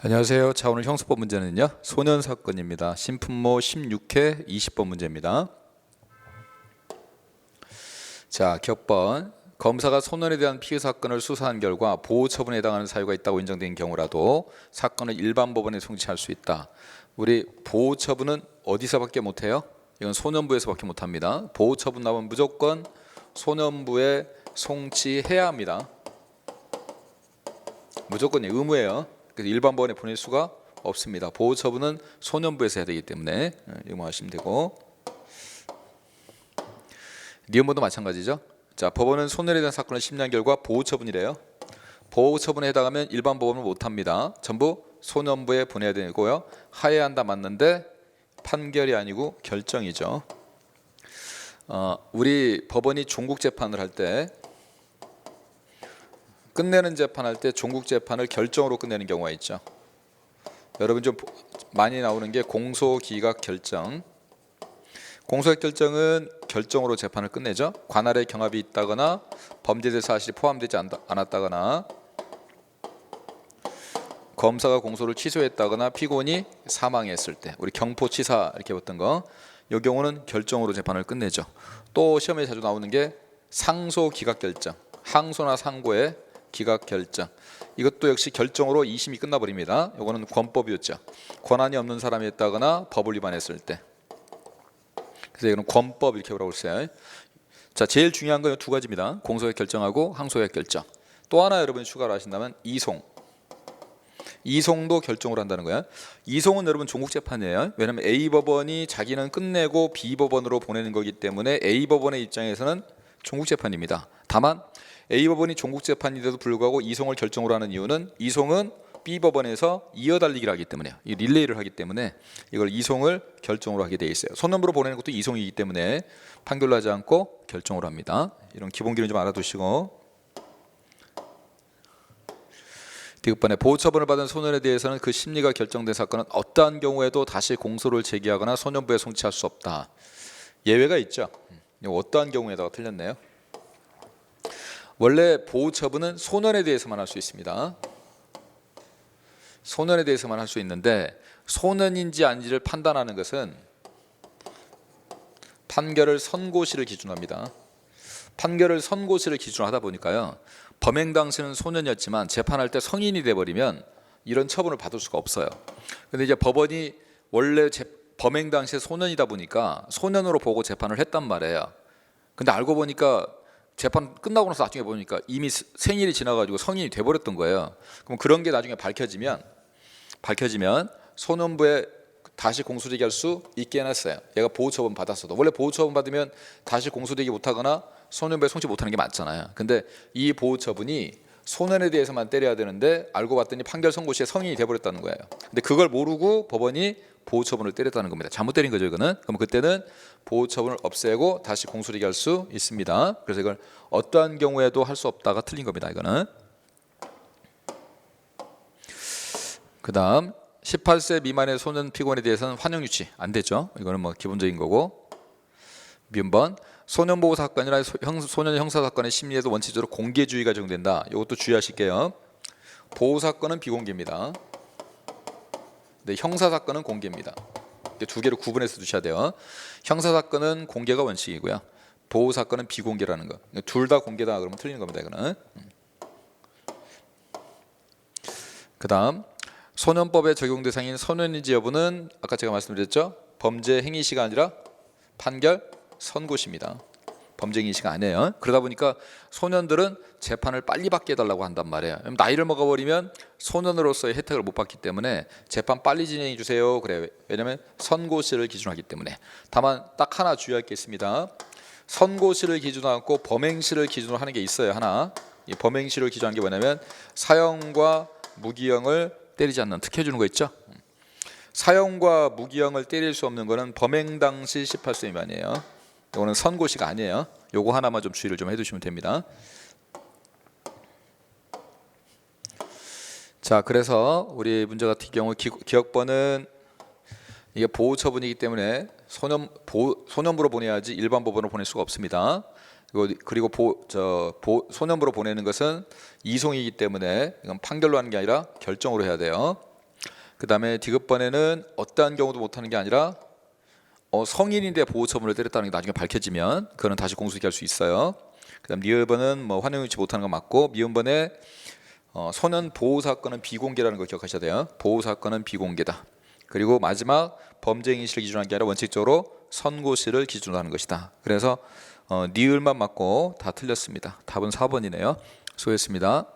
안녕하세요. 자, 오늘 형사법 문제는요, 소년 사건입니다. 신품모 16회 20번 문제입니다. 자, 격번. 검사가 소년에 대한 피해 사건을 수사한 결과 보호 처분에 해당하는 사유가 있다고 인정된 경우라도 사건을 일반 법원에 송치할 수 있다. 우리 보호 처분은 어디서밖에 못해요? 이건 소년부에서밖에 못합니다. 보호 처분 나오면 무조건 소년부에 송치해야 합니다. 무조건 의무예요. 그래서 일반 법원에 보낼 수가 없습니다. 보호 처분은 소년부에서 해야 되기 때문에 이용하시면 되고, 니은모도 마찬가지죠. 자, 법원은 소년에 대한 사건을 심리한 결과 보호 처분이래요. 보호 처분에 해당하면 일반 법원은 못합니다. 전부 소년부에 보내야 되고요. 하해야 한다 맞는데 판결이 아니고 결정이죠. 우리 법원이 종국 재판을 할 때, 끝내는 재판할 때 종국 재판을 결정으로 끝내는 경우가 있죠. 여러분 좀 많이 나오는 게 공소기각 결정. 공소기각 결정은 결정으로 재판을 끝내죠. 관할에 경합이 있다거나 범죄된 사실이 포함되지 않았다거나 검사가 공소를 취소했다거나 피고인이 사망했을 때, 우리 경포치사 이렇게 봤던 거, 이 경우는 결정으로 재판을 끝내죠. 또 시험에 자주 나오는 게 상소기각 결정, 항소나 상고의 기각 결정. 이것도 역시 결정으로 2심이 끝나버립니다. 이거는 권법이었죠. 권한이 없는 사람이 했다거나 법을 위반했을 때. 그래서 이거는 권법 이렇게 뭐라고 했어요. 자, 제일 중요한 건 두 가지입니다. 공소기각 결정하고 항소기각 결정. 또 하나 여러분이 추가로 하신다면 이송. 이송도 결정으로 한다는 거야. 이송은 여러분 종국재판이에요. 왜냐하면 A법원이 자기는 끝내고 B법원으로 보내는 거기 때문에 A법원의 입장에서는 종국재판입니다. 다만 A법원이 종국재판인데도 불구하고 이송을 결정으로 하는 이유는 이송은 B법원에서 이어달리기를 하기 때문에요. 이 릴레이를 하기 때문에 이걸 이송을 결정으로 하게 돼 있어요. 소년부로 보내는 것도 이송이기 때문에 판결로 하지 않고 결정으로 합니다. 이런 기본기는 좀 알아두시고, 디귿번에 보호 처분을 받은 소년에 대해서는 그 심리가 결정된 사건은 어떠한 경우에도 다시 공소를 제기하거나 소년부에 송치할 수 없다. 예외가 있죠. 어떠한 경우에다가 틀렸네요. 원래 보호 처분은 소년에 대해서만 할 수 있습니다. 소년에 대해서만 할 수 있는데, 소년인지 아닌지를 판단하는 것은 판결을 선고시를 기준으로 합니다. 판결을 선고시를 기준으로 하다 보니까요, 범행 당시는 소년이었지만 재판할 때 성인이 돼버리면 이런 처분을 받을 수가 없어요. 근데 이제 법원이 원래 범행 당시에 소년이다 보니까 소년으로 보고 재판을 했단 말이에요. 근데 알고 보니까 재판 끝나고 나서 나중에 보니까 이미 생일이 지나가지고 성인이 돼버렸던 거예요. 그럼 그런 게 나중에 밝혀지면 소년부에 다시 공소되게 할 수 있게 해놨어요. 얘가 보호처분 받았어도. 원래 보호처분 받으면 다시 공소되게 못하거나 소년부에 송치 못하는 게 맞잖아요. 근데 이 보호처분이 소년에 대해서만 때려야 되는데 알고 봤더니 판결 선고 시에 성인이 돼버렸다는 거예요. 근데 그걸 모르고 법원이 보호처분을 때렸다는 겁니다. 잘못 때린 거죠, 이거는. 그럼 그때는 보호처분을 없애고 다시 공소되게 할 수 있습니다. 그래서 이걸 어떠한 경우에도 할 수 없다가 틀린 겁니다, 이거는. 그 다음 18세 미만의 소년 피고인에 대해서는 환영 유치 안 되죠. 이거는 뭐 기본적인 거고. 미음번 소년보호 사건이나 소년 형사 사건의 심리에도 원칙적으로 공개주의가 적용된다. 이것도 주의하실게요. 보호 사건은 비공개입니다. 네, 형사 사건은 공개입니다. 두 개를 구분해서 두셔야 돼요. 형사 사건은 공개가 원칙이고요. 보호 사건은 비공개라는 거. 둘 다 공개다 그러면 틀리는 겁니다, 이거는. 그다음 소년법의 적용 대상인 소년인지 여부는 아까 제가 말씀드렸죠. 범죄 행위시가 아니라 판결 선고시입니다. 범죄 행위시가 아니에요. 그러다 보니까 소년들은 재판을 빨리 받게 해달라고 한단 말이에요. 나이를 먹어버리면 소년으로서의 혜택을 못 받기 때문에 재판 빨리 진행해 주세요. 그래요. 왜냐하면 선고시를 기준으로 하기 때문에. 다만 딱 하나 주의할 게 있습니다. 선고시를 기준으로 하고 범행시를 기준으로 하는 게 있어요. 하나. 이 범행시를 기준한 게 뭐냐면 사형과 무기형을 때리지 않는 특혜 주는 거 있죠. 사형과 무기형을 때릴 수 없는 거는 범행 당시 18세 미만이에요. 이거는 선고시가 아니에요. 요거 하나만 좀 주의를 좀 해두시면 됩니다. 자, 그래서 우리 문제 같은 경우 기억번은 이게 보호 처분이기 때문에 소년부로 보내야지 일반 법원으로 보낼 수가 없습니다. 그리고 소년부로 보내는 것은 이송이기 때문에 이건 판결로 하는 게 아니라 결정으로 해야 돼요. 그 다음에 디귿번에는 어떠한 경우도 못하는 게 아니라 성인인데 보호처분을 때렸다는 게 나중에 밝혀지면 그거는 다시 공소시효할 수 있어요. 그 다음 리을번은 뭐 환영 유치 못하는 거 맞고, 미음번에 소년 보호 사건은 비공개라는 거 기억하셔야 돼요. 보호 사건은 비공개다. 그리고 마지막 범죄 행위시를 기준으로 한 게 아니라 원칙적으로 선고시를 기준으로 하는 것이다. 그래서 니을만 맞고 다 틀렸습니다. 답은 4번이네요. 수고했습니다.